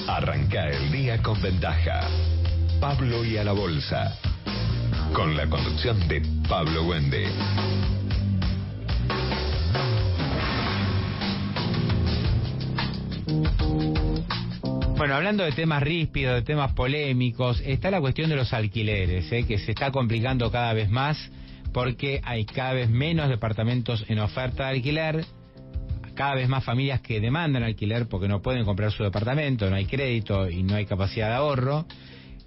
Arranca el día con ventaja. Pablo y a la bolsa. Con la conducción de Pablo Wende. Bueno, hablando de temas ríspidos, de temas polémicos, está la cuestión de los alquileres, que se está complicando cada vez más porque hay cada vez menos departamentos en oferta de alquiler, cada vez más familias que demandan alquiler porque no pueden comprar su departamento, no hay crédito y no hay capacidad de ahorro,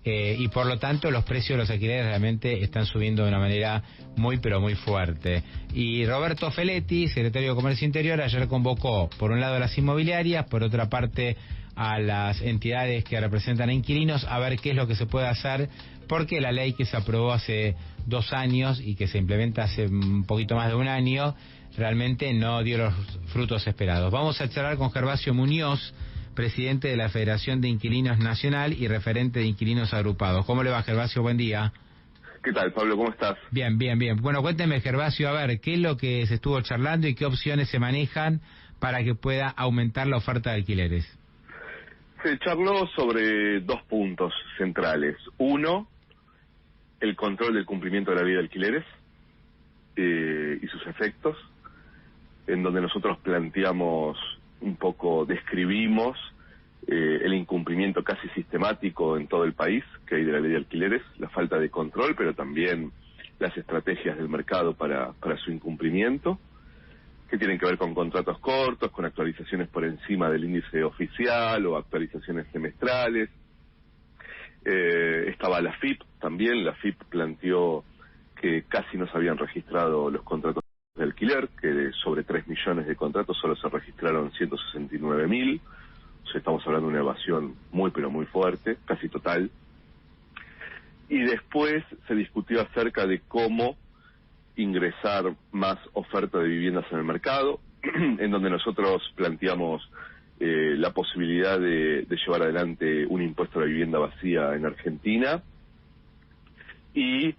y por lo tanto los precios de los alquileres realmente están subiendo de una manera muy pero muy fuerte. Y Roberto Feletti, secretario de Comercio Interior, ayer convocó por un lado a las inmobiliarias, por otra parte a las entidades que representan a inquilinos a ver qué es lo que se puede hacer, porque la ley que se aprobó hace 2 años y que se implementa hace un poquito más de un año realmente no dio los frutos esperados. Vamos a charlar con Gervasio Muñoz, presidente de la Federación de Inquilinos Nacional y referente de Inquilinos Agrupados. ¿Cómo le va, Gervasio? Buen día. ¿Qué tal, Pablo? ¿Cómo estás? Bien, bien, bien. Bueno, cuénteme, Gervasio, a ver, ¿qué es lo que se estuvo charlando y qué opciones se manejan para que pueda aumentar la oferta de alquileres? Se charló sobre 2 puntos centrales. Uno, el control del cumplimiento de la ley de alquileres y sus efectos, en donde nosotros planteamos un poco, describimos el incumplimiento casi sistemático en todo el país que hay de la ley de alquileres, la falta de control, pero también las estrategias del mercado para su incumplimiento, que tienen que ver con contratos cortos, con actualizaciones por encima del índice oficial o actualizaciones semestrales. Estaba la FIP también. La FIP planteó que casi no se habían registrado los contratos de alquiler, que sobre 3 millones de contratos solo se registraron 169.000. O sea, estamos hablando de una evasión muy pero muy fuerte, casi total. Y después se discutió acerca de cómo ingresar más oferta de viviendas en el mercado, en donde nosotros planteamos la posibilidad de llevar adelante un impuesto a la vivienda vacía en Argentina, y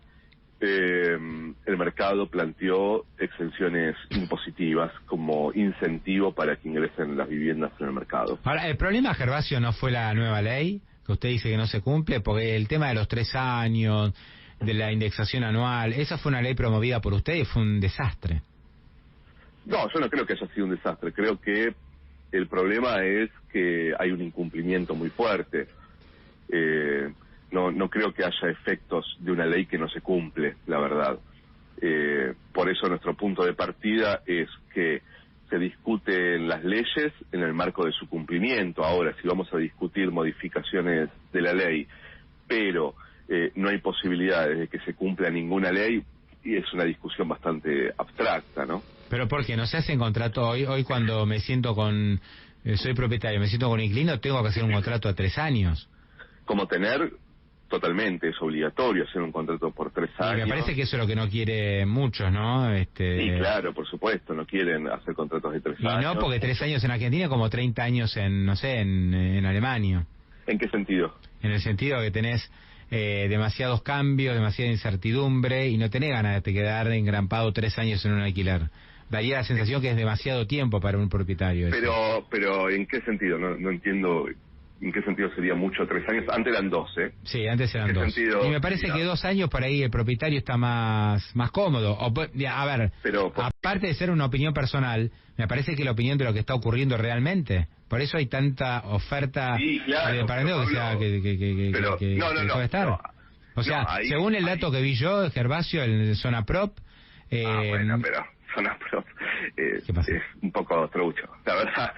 el mercado planteó exenciones impositivas como incentivo para que ingresen las viviendas en el mercado. Ahora, el problema, Gervasio, no fue la nueva ley, que usted dice que no se cumple, porque el tema de los 3 años, de la indexación anual, esa fue una ley promovida por usted y fue un desastre. No, yo no creo que haya sido un desastre. Creo que el problema es que hay un incumplimiento muy fuerte. No creo que haya efectos de una ley que no se cumple, la verdad. Por eso nuestro punto de partida es que se discuten las leyes en el marco de su cumplimiento. Ahora, si vamos a discutir modificaciones de la ley, pero no hay posibilidades de que se cumpla ninguna ley, y es una discusión bastante abstracta, ¿no? Pero ¿por qué no se hacen contratos hoy cuando me siento con soy propietario, me siento con un inquilino, tengo que hacer un contrato a 3 años? Como tener, totalmente, es obligatorio hacer un contrato por 3 años. Y me parece que eso es lo que no quiere muchos, ¿no? Sí, claro, por supuesto, no quieren hacer contratos de 3 años. Y no, porque 3 años en Argentina es como 30 años en, no sé, en Alemania. ¿En qué sentido? En el sentido que tenés demasiados cambios, demasiada incertidumbre y no tenés ganas de quedar engrampado 3 años en un alquiler. Daría la sensación que es demasiado tiempo para un propietario. Pero ¿en qué sentido? No entiendo en qué sentido sería mucho 3 años. Antes eran 2, ¿eh? Sí, antes eran 2. Y me parece que 2 años por ahí el propietario está más cómodo. A ver, aparte de ser una opinión personal, me parece que la opinión de lo que está ocurriendo realmente. Por eso hay tanta oferta de departamentos que puede estar. O sea, según el dato que vi yo, Gervasio, en Zona Prop... bueno, pero Zona Prop es un poco trucho, la verdad.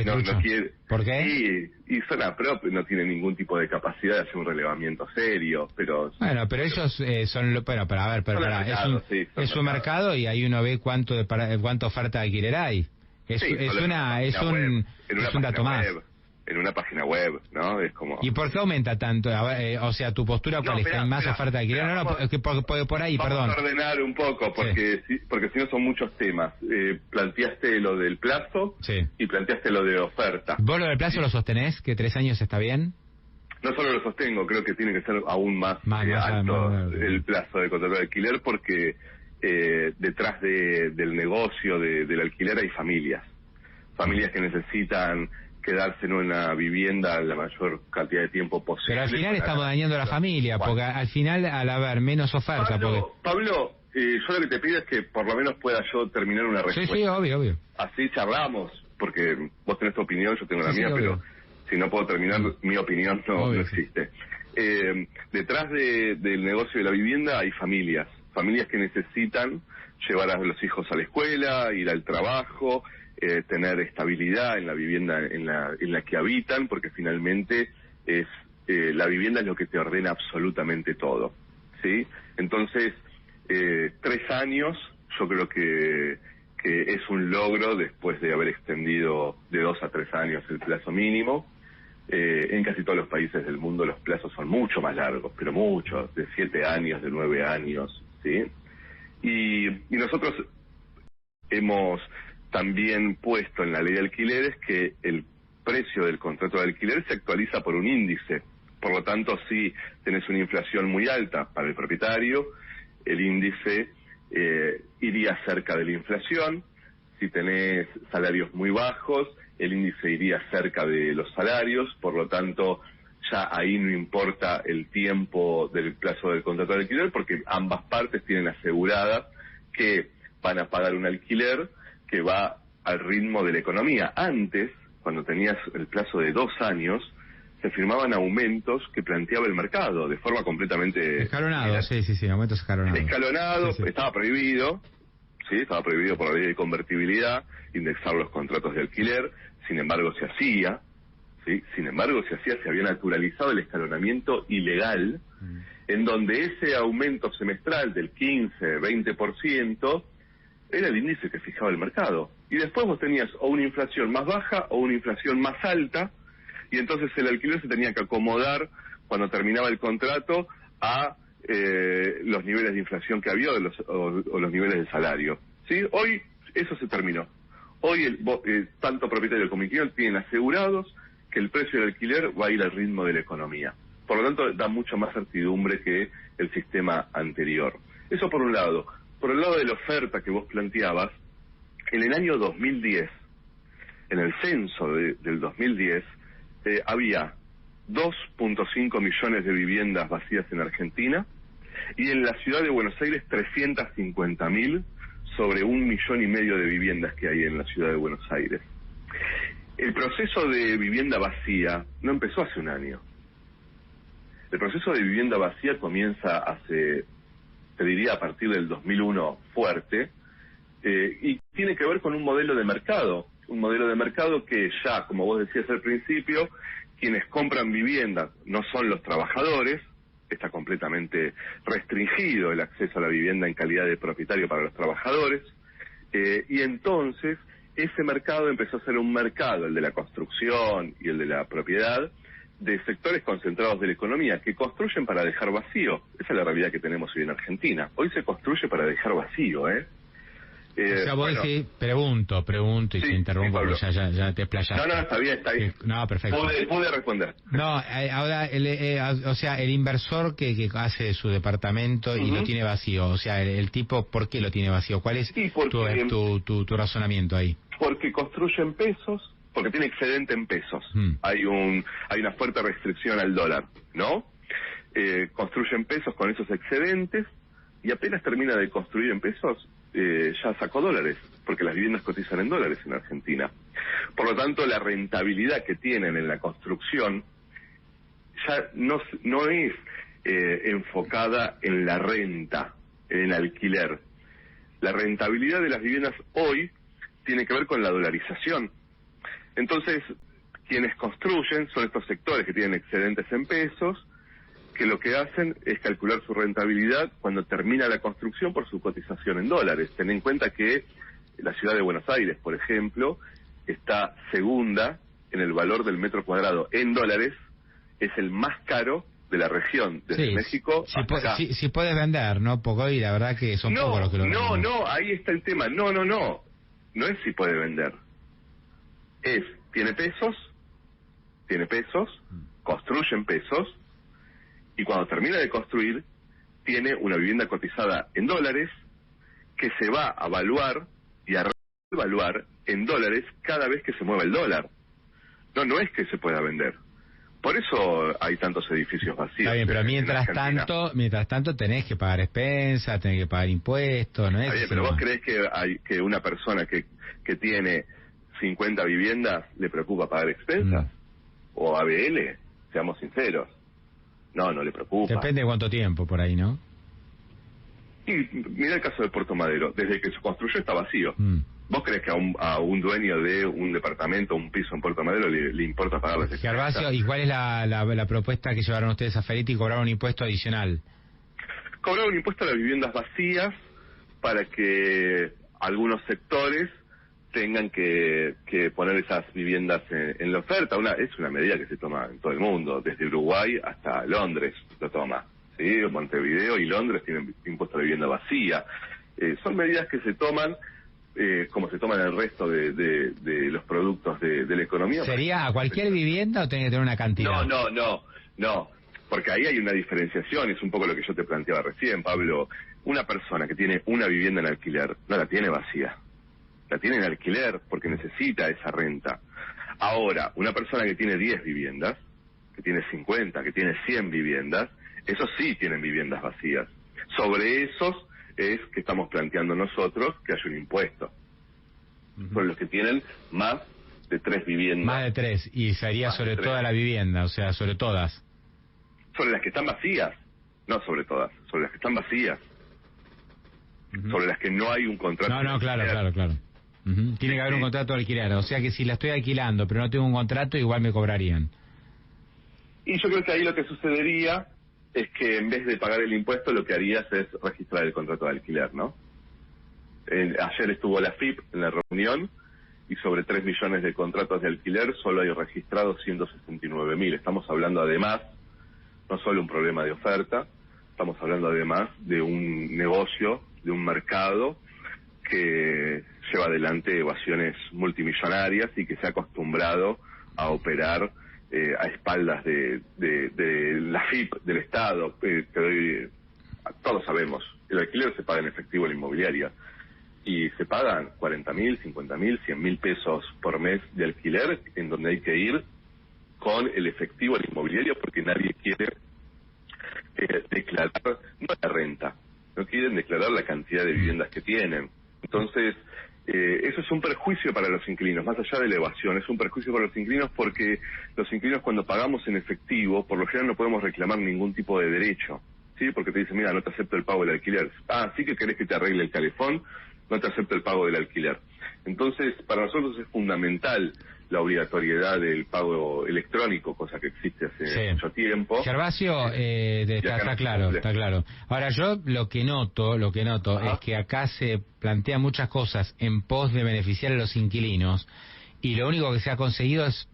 No quiere... ¿Por qué? Y Zona Prop no tiene ningún tipo de capacidad de hacer un relevamiento serio, pero... Bueno, pero ellos son... Bueno, pero a ver, es un mercado y ahí uno ve cuánta oferta de alquiler hay. Es un dato más. En una página web, ¿no? Es como... ¿Y por qué aumenta tanto? O sea, ¿tu postura cuál es? ¿Que hay más oferta de alquiler? Por ahí, perdón. Vamos a ordenar un poco, porque si no son muchos temas. Planteaste lo del plazo y planteaste lo de oferta. ¿Vos lo del plazo lo sostenés? ¿Que 3 años está bien? No solo lo sostengo, creo que tiene que ser aún más alto el plazo de contrato de alquiler, porque detrás del negocio del alquiler hay familias que necesitan quedarse en una vivienda la mayor cantidad de tiempo posible. Pero al final estamos dañando a la familia, porque al final, al haber menos oferta... Pablo, yo lo que te pido es que por lo menos pueda yo terminar una respuesta. Sí, obvio. Así charlamos, porque vos tenés tu opinión, yo tengo la mía, pero si no puedo terminar, mi opinión no existe. Detrás del negocio de la vivienda hay familias que necesitan llevar a los hijos a la escuela, ir al trabajo, tener estabilidad en la vivienda en la que habitan, porque finalmente la vivienda es lo que te ordena absolutamente todo, ¿sí? Entonces, 3 años yo creo que es un logro después de haber extendido de 2 a 3 años el plazo mínimo. En casi todos los países del mundo los plazos son mucho más largos, pero mucho, de 7 años, de 9 años, ¿sí? Y nosotros hemos también puesto en la ley de alquileres que el precio del contrato de alquiler se actualiza por un índice. Por lo tanto, si tenés una inflación muy alta para el propietario, el índice iría cerca de la inflación. Si tenés salarios muy bajos, el índice iría cerca de los salarios. Por lo tanto, ya ahí no importa el tiempo del plazo del contrato de alquiler, porque ambas partes tienen asegurada que van a pagar un alquiler que va al ritmo de la economía. Antes, cuando tenías el plazo de 2 años, se firmaban aumentos que planteaba el mercado de forma completamente... Escalonado, sí, aumentos escalonados. Escalonado, sí. Estaba prohibido por la ley de convertibilidad, indexar los contratos de alquiler, sin embargo se hacía, ¿sí? Se había naturalizado el escalonamiento ilegal, en donde ese aumento semestral del 15-20% era el índice que fijaba el mercado. Y después vos tenías o una inflación más baja o una inflación más alta, y entonces el alquiler se tenía que acomodar cuando terminaba el contrato a los niveles de inflación que había o los niveles de salario, ¿sí? Hoy eso se terminó. Hoy tanto propietario como inquilino tienen asegurados que el precio del alquiler va a ir al ritmo de la economía. Por lo tanto, da mucha más certidumbre que el sistema anterior. Eso por un lado. Por el lado de la oferta que vos planteabas, en el año 2010, en el censo del 2010, había 2.5 millones de viviendas vacías en Argentina, y en la ciudad de Buenos Aires 350.000 sobre 1,5 millones de viviendas que hay en la ciudad de Buenos Aires. El proceso de vivienda vacía no empezó hace un año. El proceso de vivienda vacía comienza hace, te diría, a partir del 2001 fuerte, y tiene que ver con un modelo de mercado que ya, como vos decías al principio, quienes compran viviendas no son los trabajadores. Está completamente restringido el acceso a la vivienda en calidad de propietario para los trabajadores, y entonces ese mercado empezó a ser un mercado, el de la construcción y el de la propiedad, de sectores concentrados de la economía que construyen para dejar vacío. Esa es la realidad que tenemos hoy en Argentina. Hoy se construye para dejar vacío, o sea, vos decís, pregunto y te interrumpo porque ya te explayaste. No, está bien. No, perfecto. Pude responder. No, ahora, o sea, el inversor que hace su departamento y lo tiene vacío, o sea, el tipo, ¿por qué lo tiene vacío? ¿Cuál es tu razonamiento ahí? Porque construye en pesos, porque tiene excedente en pesos. Hay una fuerte restricción al dólar, ¿no? Construye en pesos con esos excedentes, y apenas termina de construir en pesos, ya sacó dólares, porque las viviendas cotizan en dólares en Argentina. Por lo tanto, la rentabilidad que tienen en la construcción ya no es enfocada en la renta, en el alquiler. La rentabilidad de las viviendas hoy tiene que ver con la dolarización. Entonces, quienes construyen son estos sectores que tienen excedentes en pesos, que lo que hacen es calcular su rentabilidad cuando termina la construcción por su cotización en dólares. Ten en cuenta que la ciudad de Buenos Aires, por ejemplo, está segunda en el valor del metro cuadrado en dólares, es el más caro de la región, desde México hasta acá. Si puedes vender, ¿no? Poco, y la verdad que son pocos los que lo venden. No, ahí está el tema. No es si puede vender. Tiene pesos, construye en pesos, y cuando termina de construir, tiene una vivienda cotizada en dólares que se va a evaluar y a revaluar en dólares cada vez que se mueva el dólar. No es que se pueda vender. Por eso hay tantos edificios vacíos. Está bien, pero mientras tanto tenés que pagar expensas, tenés que pagar impuestos, ¿no es? Está bien, pero vos creés que una persona que tiene 50 viviendas le preocupa pagar expensas, o ABL, seamos sinceros. No le preocupa. Depende de cuánto tiempo por ahí, ¿no? Y mira el caso de Puerto Madero, desde que se construyó está vacío. ¿Vos creés que a un dueño de un departamento, un piso en Puerto Madero le importa pagar las expensas? Gervasio, ¿y cuál es la propuesta que llevaron ustedes a Ferretti y cobraron un impuesto adicional? Cobrar un impuesto a las viviendas vacías para que algunos sectores tengan que poner esas vivienas en la oferta. Es una medida que se toma en todo el mundo, desde Uruguay hasta Londres lo toma, ¿sí? Montevideo y Londres tienen impuesto a la vivienda vacía. Son medidas que se toman como se toman el resto de los productos de la economía. ¿Sería a cualquier vivienda o tiene que tener una cantidad? No, porque ahí hay una diferenciación, es un poco lo que yo te planteaba recién, Pablo. Una persona que tiene una vivienda en alquiler no la tiene vacía, la tiene en alquiler porque necesita esa renta. Ahora, una persona que tiene 10 viviendas, que tiene 50, que tiene 100 viviendas, esos sí tienen viviendas vacías. Sobre esos es que estamos planteando nosotros que haya un impuesto. Sobre los que tienen más de 3 viviendas. Más de 3, y sería sobre toda la vivienda, o sea, sobre todas. Sobre las que están vacías, no sobre todas, sobre las que están vacías. Sobre las que no hay un contrato. No, claro. Tiene que haber un contrato de alquiler, o sea que si la estoy alquilando pero no tengo un contrato, igual me cobrarían. Y yo creo que ahí lo que sucedería es que en vez de pagar el impuesto lo que harías es registrar el contrato de alquiler, ¿no? Ayer estuvo la FIP en la reunión y sobre 3 millones de contratos de alquiler solo hay registrados 169.000. Estamos hablando además, no solo un problema de oferta, estamos hablando además de un negocio, de un mercado que lleva adelante evasiones multimillonarias y que se ha acostumbrado a operar a espaldas de la FIP, del Estado. Todos sabemos, el alquiler se paga en efectivo en la inmobiliaria y se pagan 40.000, 50.000, 100.000 pesos por mes de alquiler, en donde hay que ir con el efectivo en la inmobiliaria porque nadie quiere declarar, no la renta, no quieren declarar la cantidad de viviendas que tienen. Entonces, eso es un perjuicio para los inquilinos, más allá de la evasión, es un perjuicio para los inquilinos porque los inquilinos cuando pagamos en efectivo, por lo general no podemos reclamar ningún tipo de derecho, ¿sí? Porque te dicen, mira, no te acepto el pago del alquiler. Ah, sí que querés que te arregle el calefón, no te acepto el pago del alquiler. Entonces, para nosotros es fundamental la obligatoriedad del pago electrónico, cosa que existe hace mucho tiempo. Gervasio, está claro. Ahora, yo lo que noto es que acá se plantean muchas cosas en pos de beneficiar a los inquilinos y lo único que se ha conseguido es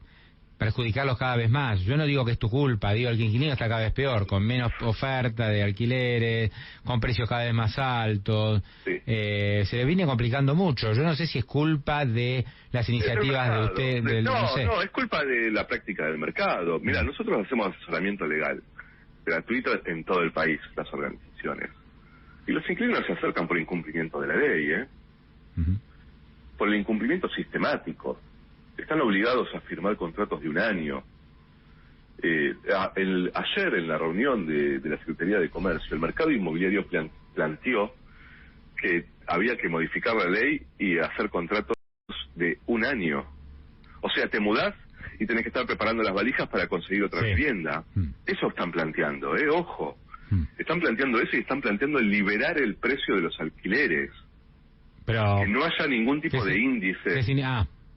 perjudicarlos cada vez más. Yo no digo que es tu culpa, digo el inquilino está cada vez peor, con menos oferta de alquileres, con precios cada vez más altos. Se le viene complicando mucho. Yo no sé si es culpa de las iniciativas de usted. No, es culpa de la práctica del mercado. Mira, nosotros hacemos asesoramiento legal gratuito en todo el país, las organizaciones. Y los inquilinos se acercan por incumplimiento de la ley, por el incumplimiento sistemático. Están obligados a firmar contratos de un año. Ayer en la reunión de la Secretaría de Comercio, el mercado inmobiliario planteó que había que modificar la ley y hacer contratos de un año. O sea, te mudás y tenés que estar preparando las valijas para conseguir otra vivienda. Eso están planteando, ojo. Están planteando eso y están planteando liberar el precio de los alquileres. Pero que no haya ningún tipo de índice.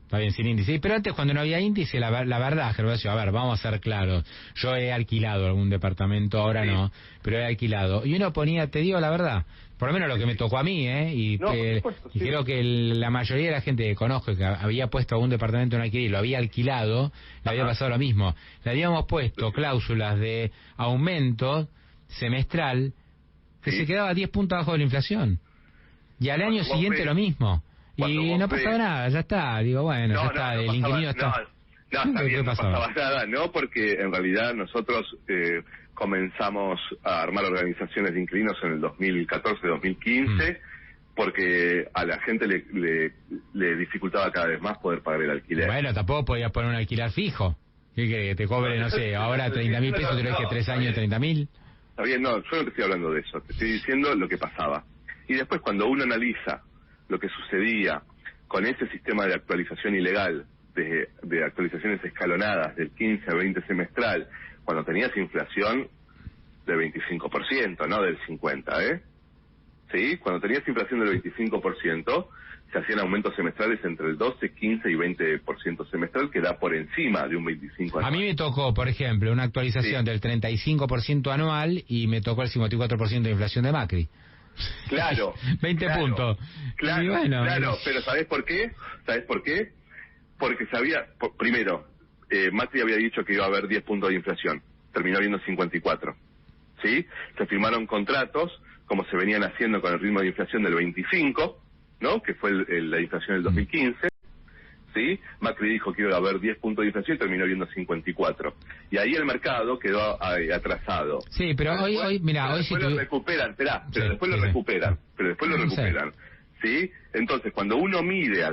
Está bien, sin índice. Pero antes, cuando no había índice, la verdad, Gervasio, a ver, vamos a ser claros. Yo he alquilado algún departamento, ahora no, pero he alquilado. Y uno ponía, te digo la verdad, por lo menos lo que me tocó a mí, y creo que la mayoría de la gente que conozco que había puesto algún departamento en alquiler y lo había alquilado, le había pasado lo mismo. Le habíamos puesto cláusulas de aumento semestral que se quedaba 10 puntos abajo de la inflación. Y al año siguiente lo mismo. Y no pasaba nada, ya está, digo, bueno, ya está, el inquilino está... está bien, no pasaba nada, no, porque en realidad nosotros comenzamos a armar organizaciones de inquilinos en el 2014-2015, porque a la gente le dificultaba cada vez más poder pagar el alquiler. Bueno, tampoco podías poner un alquiler fijo. Que te cobre, no sé, ahora 30.000 pesos, te lo dije 3 años, 30.000. Está bien, no, yo no te estoy hablando de eso, te estoy diciendo lo que pasaba. Y después cuando uno analiza lo que sucedía con ese sistema de actualización ilegal, de actualizaciones escalonadas del 15 al 20 semestral, cuando tenías inflación del 25%, no del 50%, ¿sí? Cuando tenías inflación del 25%, se hacían aumentos semestrales entre el 12, 15 y 20% semestral, que da por encima de un 25% anual. A mí me tocó, por ejemplo, una actualización del 35% anual y me tocó el 54% de inflación de Macri. Claro. 20 puntos. Claro, y bueno, claro, pero ¿sabés por qué? ¿Sabés por qué? Porque primero, Macri había dicho que iba a haber 10 puntos de inflación, terminó habiendo 54, ¿sí? Se firmaron contratos, como se venían haciendo con el ritmo de inflación del 25%, ¿no? Que fue la inflación del 2015, ¿sí? Macri dijo que iba a haber 10 puntos de inflación y terminó habiendo 54. Y ahí el mercado quedó atrasado. Sí, pero hoy, mira, hoy después lo recuperan, después lo recuperan, ¿sí? Entonces, cuando uno mide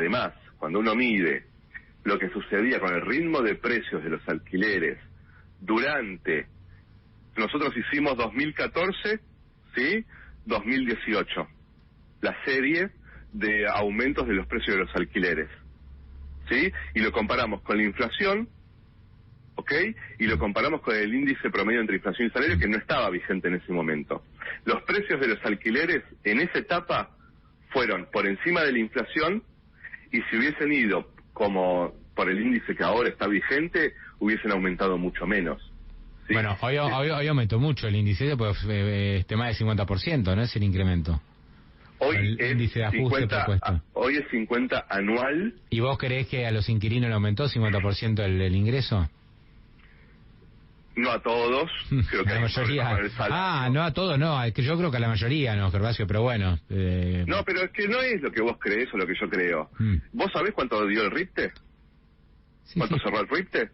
lo que sucedía con el ritmo de precios de los alquileres nosotros hicimos 2014, ¿sí? 2018, la serie de aumentos de los precios de los alquileres, ¿sí? Y lo comparamos con la inflación, ¿ok? Y lo comparamos con el índice promedio entre inflación y salario, que no estaba vigente en ese momento. Los precios de los alquileres en esa etapa fueron por encima de la inflación, y si hubiesen ido como por el índice que ahora está vigente, hubiesen aumentado mucho menos. ¿Sí? Bueno, hoy aumentó mucho el índice, pues más del 50%, ¿no? Es el incremento. Hoy el índice de ajuste 50, propuesto. Hoy es 50 anual. ¿Y vos creés que a los inquilinos le aumentó 50% el ingreso? No a todos, creo que la mayoría. No a todos, no. Yo creo que a la mayoría no, Gervasio, pero bueno. No, pero es que no es lo que vos creés o lo que yo creo. ¿Vos sabés cuánto dio el RIPTE? Sí, ¿Cuánto cerró el RIPTE?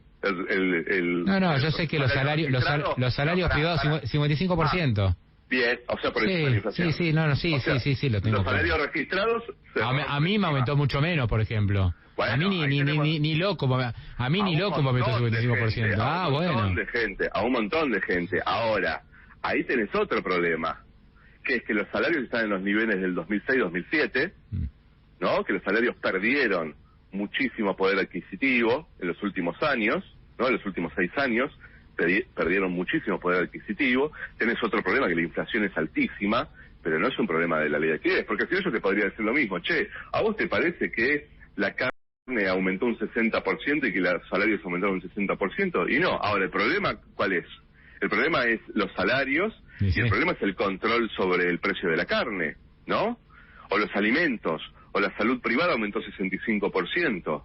No, yo sé que los salarios privados 55%. Bien, o sea, por encima de la inflación. Sí, lo tengo. Los salarios registrados... A mí me aumentó mucho menos, por ejemplo. Bueno, a mí ni loco me aumentó el 55%. A un montón de gente. Ahora, ahí tenés otro problema, que es que los salarios están en los niveles del 2006-2007, ¿no? Que los salarios perdieron muchísimo poder adquisitivo en los últimos años, ¿no? En los últimos 6 años perdieron muchísimo poder adquisitivo. Tenés otro problema, que la inflación es altísima, pero no es un problema de la ley de alquileres, porque si no yo te podría decir lo mismo. Che, ¿a vos te parece que la carne aumentó un 60% y que los salarios aumentaron un 60%? Y no. Ahora, ¿el problema cuál es? El problema es los salarios, y el problema es el control sobre el precio de la carne, ¿no? O los alimentos, o la salud privada aumentó 65%.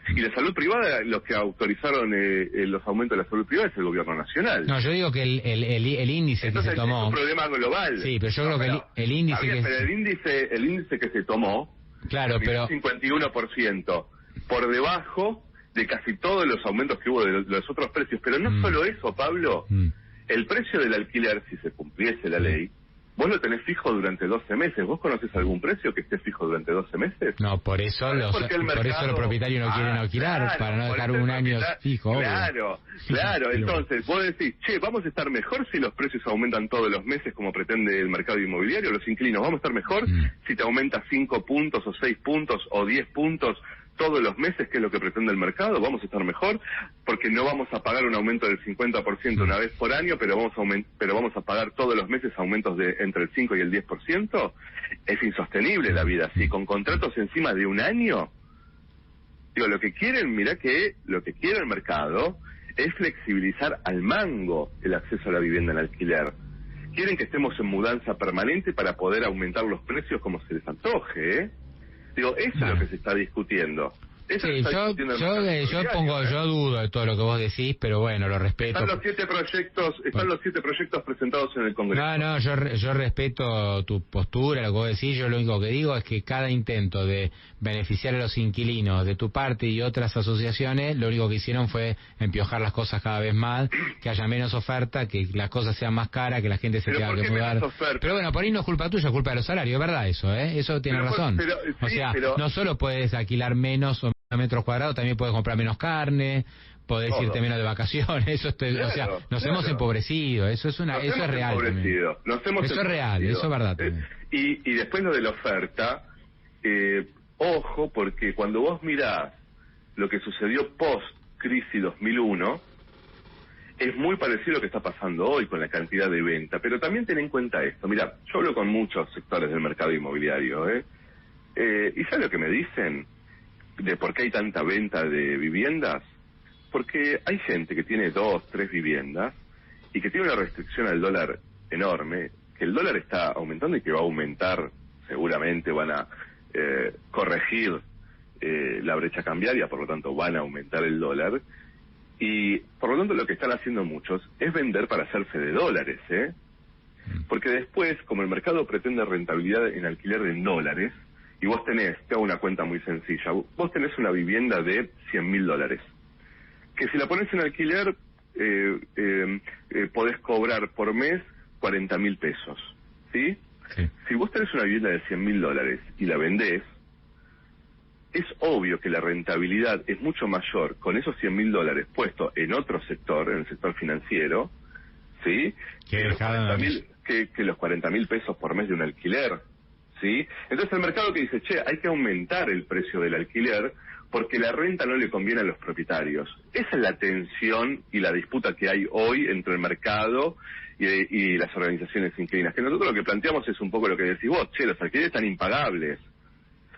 Y la salud privada, los que autorizaron los aumentos de la salud privada es el gobierno nacional. No, yo digo que el índice entonces, que se tomó... es un problema global. Sí, pero yo creo que el índice... Pero el índice que se tomó... Claro, pero... 51%, por debajo de casi todos los aumentos que hubo de los otros precios. Pero no solo eso, Pablo. El precio del alquiler, si se cumpliese la ley... Vos lo tenés fijo durante 12 meses. ¿Vos conocés algún precio que esté fijo durante 12 meses? No, por eso los propietarios no quieren alquilar, para no dejar un año fijo. Claro. Entonces, vos decís, che, ¿vamos a estar mejor si los precios aumentan todos los meses como pretende el mercado inmobiliario? Los inquilinos, ¿vamos a estar mejor si te aumenta 5 puntos o 6 puntos o 10 puntos todos los meses, que es lo que pretende el mercado? ¿Vamos a estar mejor? Porque no vamos a pagar un aumento del 50% una vez por año, pero vamos a pagar todos los meses aumentos de entre el 5 y el 10%. Es insostenible la vida así, con contratos encima de un año. Digo, lo que quiere el mercado es flexibilizar al mango el acceso a la vivienda en alquiler. Quieren que estemos en mudanza permanente para poder aumentar los precios como se les antoje, Digo, eso es lo que se está discutiendo. Eso Sí, está discutiendo el mercado inmobiliario, yo dudo de todo lo que vos decís, pero bueno, lo respeto. Están los 7 proyectos presentados en el Congreso. No, yo respeto tu postura, lo que vos decís. Yo lo único que digo es que cada intento de beneficiar a los inquilinos de tu parte y otras asociaciones, lo único que hicieron fue empiojar las cosas cada vez más, que haya menos oferta, que las cosas sean más caras, que la gente se tenga que mudar. Pero bueno, por ahí no es culpa tuya, es culpa de los salarios, es verdad eso, ¿eh? Eso tiene razón. O sea, no solo puedes alquilar menos o metros cuadrados, también puedes comprar menos carne, podés irte menos de vacaciones, eso o sea, nos hemos empobrecido, eso es real. Eso es real, eso es verdad también. Y después lo de la oferta, ojo, porque cuando vos mirás lo que sucedió post-crisis 2001, es muy parecido a lo que está pasando hoy con la cantidad de venta, pero también ten en cuenta esto. Mira, yo hablo con muchos sectores del mercado inmobiliario, ¿y sabes lo que me dicen? De por qué hay tanta venta de viviendas, porque hay gente que tiene 2, 3 viviendas y que tiene una restricción al dólar enorme, que el dólar está aumentando y que va a aumentar, seguramente van a corregir la brecha cambiaria, por lo tanto van a aumentar el dólar, y por lo tanto lo que están haciendo muchos es vender para hacerse de dólares, porque después, como el mercado pretende rentabilidad en alquiler en dólares, y vos tenés, te hago una cuenta muy sencilla, vos tenés una vivienda de $100.000, que si la pones en alquiler, podés cobrar por mes 40.000 pesos, ¿sí? Sí. Si vos tenés una vivienda de $100.000 y la vendés, es obvio que la rentabilidad es mucho mayor con esos $100.000 puestos en otro sector, en el sector financiero, ¿sí? Que los 40.000 pesos por mes de un alquiler, ¿sí? Entonces el mercado que dice, che, hay que aumentar el precio del alquiler porque la renta no le conviene a los propietarios. Esa es la tensión y la disputa que hay hoy entre el mercado y las organizaciones inquilinas. Que nosotros lo que planteamos es un poco lo que decís vos, che, los alquileres están impagables.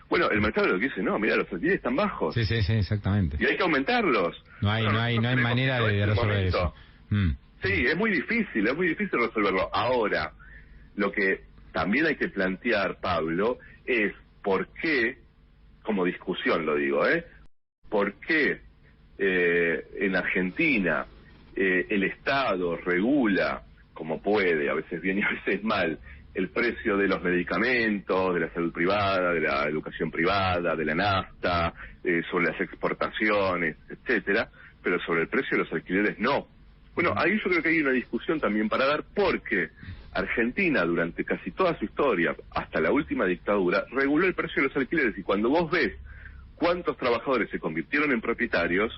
Bueno, el mercado lo que dice, no, mira, los alquileres están bajos. Sí, exactamente. Y hay que aumentarlos. No hay manera de resolver eso. Sí, es muy difícil resolverlo. Ahora, lo que también hay que plantear, Pablo, es por qué, como discusión lo digo, ¿por qué en Argentina el Estado regula, como puede, a veces bien y a veces mal, el precio de los medicamentos, de la salud privada, de la educación privada, de la nafta, sobre las exportaciones, etcétera, pero sobre el precio de los alquileres no? Bueno, ahí yo creo que hay una discusión también para dar, porque Argentina durante casi toda su historia, hasta la última dictadura, reguló el precio de los alquileres, y cuando vos ves cuántos trabajadores se convirtieron en propietarios,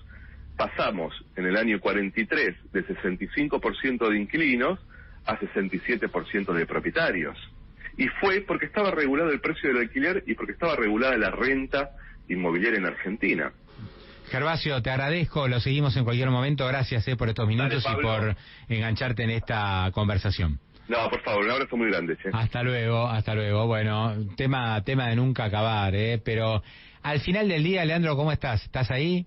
pasamos en el año 43 de 65% de inquilinos a 67% de propietarios. Y fue porque estaba regulado el precio del alquiler y porque estaba regulada la renta inmobiliaria en Argentina. Gervasio, te agradezco, lo seguimos en cualquier momento, gracias por estos minutos. Dale, y por engancharte en esta conversación. No, por favor, un abrazo muy grande, che. Hasta luego. Bueno, tema de nunca acabar, pero al final del día, Leandro, ¿cómo estás? ¿Estás ahí?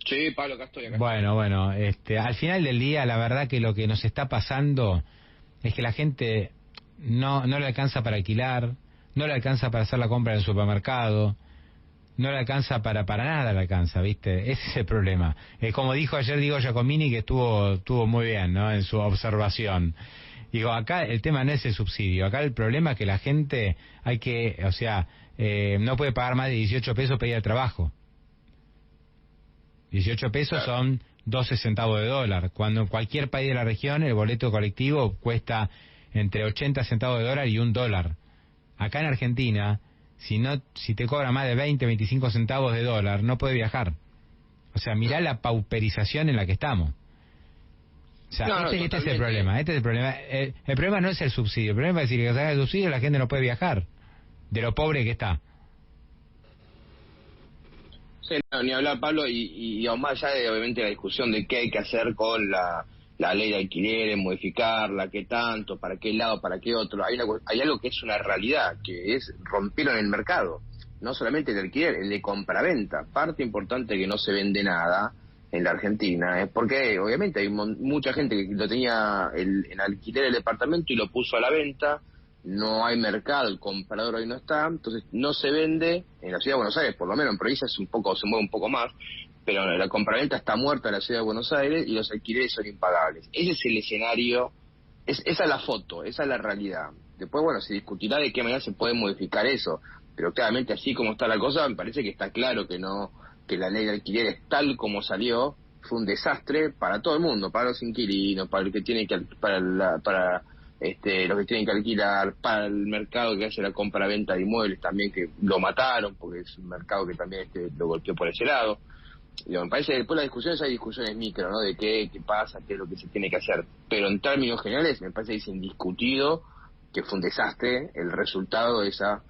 Sí, Pablo, acá estoy. Bueno, al final del día, la verdad que lo que nos está pasando es que la gente no le alcanza para alquilar, no le alcanza para hacer la compra en el supermercado, no le alcanza para nada, le alcanza, ¿viste? Ese es el problema. Como dijo ayer Diego Giacomini, que estuvo muy bien, ¿no?, en su observación. Digo, acá el tema no es el subsidio, acá el problema es que la gente no puede pagar más de 18 pesos para ir al trabajo. 18 pesos son 12 centavos de dólar, cuando en cualquier país de la región el boleto colectivo cuesta entre 80 centavos de dólar y $1. Acá en Argentina, si te cobra más de 20, 25 centavos de dólar, no puedes viajar. O sea, mirá la pauperización en la que estamos. O sea, este es el problema, El problema no es el subsidio, el problema es decir, que se haga el subsidio la gente no puede viajar, de lo pobre que está. Sí, no, ni hablar, Pablo, y aún más allá de, obviamente, la discusión de qué hay que hacer con la ley de alquileres, modificarla, qué tanto, para qué lado, para qué otro. Hay algo que es una realidad, que es rompieron el mercado, no solamente el de alquiler, el de compraventa. Parte importante que no se vende nada en la Argentina es porque, obviamente, hay mucha gente que lo tenía en alquiler el departamento y lo puso a la venta, no hay mercado, el comprador hoy no está, entonces no se vende en la ciudad de Buenos Aires, por lo menos en provincia se mueve un poco más, pero la compraventa está muerta en la ciudad de Buenos Aires y los alquileres son impagables. Ese es el escenario, esa es la foto, esa es la realidad. Después, bueno, se discutirá de qué manera se puede modificar eso, pero claramente así como está la cosa, me parece que está claro que la ley de alquileres tal como salió fue un desastre para todo el mundo, para los inquilinos, para el que tiene que para los que tienen que alquilar, para el mercado que hace la compra-venta de inmuebles también, que lo mataron porque es un mercado que también lo golpeó por ese lado. Me parece que después de las discusiones hay discusiones micro, ¿no? De qué pasa, qué es lo que se tiene que hacer, pero en términos generales me parece que es indiscutido que fue un desastre el resultado de esa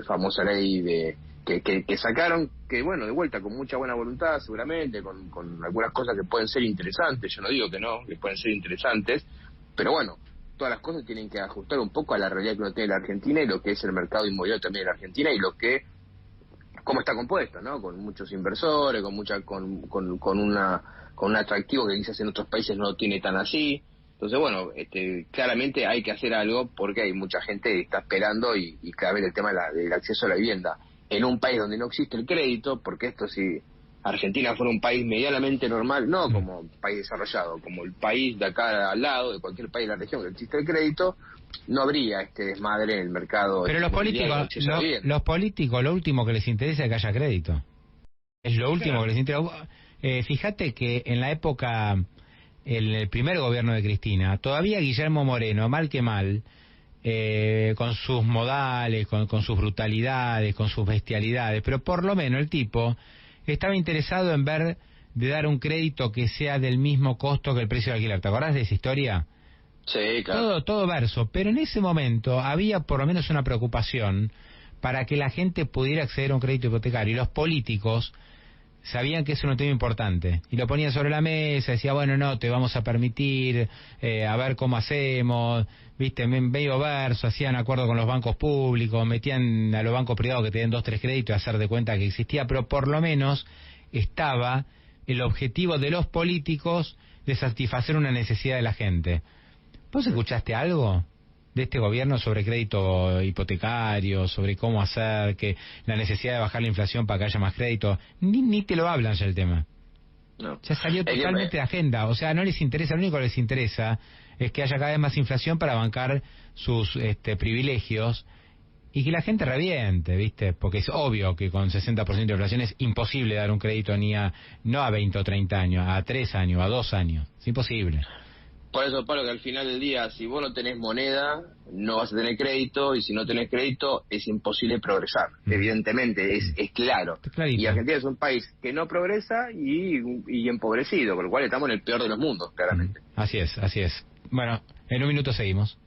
famosa ley que sacaron, que bueno, de vuelta con mucha buena voluntad seguramente, con algunas cosas que pueden ser interesantes, yo no digo que no, que pueden ser interesantes, pero bueno, todas las cosas tienen que ajustar un poco a la realidad que uno tiene en la Argentina y lo que es el mercado inmobiliario también en la Argentina y cómo está compuesto, ¿no? Con muchos inversores, con un atractivo que quizás en otros países no lo tiene tan así. Entonces, bueno, claramente hay que hacer algo porque hay mucha gente que está esperando y cada vez el tema del acceso a la vivienda en un país donde no existe el crédito, porque esto si Argentina fuera un país medianamente normal, no como un país desarrollado, como el país de acá al lado, de cualquier país de la región que existe el crédito, no habría este desmadre en el mercado. Pero los políticos, lo último que les interesa es que haya crédito. Es lo último que les interesa. Fíjate que en la época, en el primer gobierno de Cristina, todavía Guillermo Moreno, mal que mal, con sus modales, con sus brutalidades, con sus bestialidades, pero por lo menos el tipo estaba interesado en de dar un crédito que sea del mismo costo que el precio de alquiler. ¿Te acordás de esa historia? Sí, claro. Todo verso, pero en ese momento había por lo menos una preocupación para que la gente pudiera acceder a un crédito hipotecario, y los políticos sabían que eso era un tema importante y lo ponían sobre la mesa, decía, bueno, no, te vamos a permitir, a ver cómo hacemos, viste, medio verso, hacían acuerdo con los bancos públicos, metían a los bancos privados que te den 2, 3 créditos y hacer de cuenta que existía, pero por lo menos estaba el objetivo de los políticos de satisfacer una necesidad de la gente. ¿Vos escuchaste algo de este gobierno sobre crédito hipotecario, sobre cómo hacer, que la necesidad de bajar la inflación para que haya más crédito? Ni te lo hablan ya el tema. No. Ya salió totalmente de agenda. O sea, no les interesa, lo único que les interesa es que haya cada vez más inflación para bancar sus privilegios y que la gente reviente, ¿viste? Porque es obvio que con 60% de inflación es imposible dar un crédito no a 20 o 30 años, a 3 años, a 2 años. Es imposible. Por eso, Pablo, que al final del día, si vos no tenés moneda, no vas a tener crédito, y si no tenés crédito, es imposible progresar. Evidentemente, es claro. Y Argentina es un país que no progresa y empobrecido, con lo cual estamos en el peor de los mundos, claramente. Así es. Bueno, en un minuto seguimos.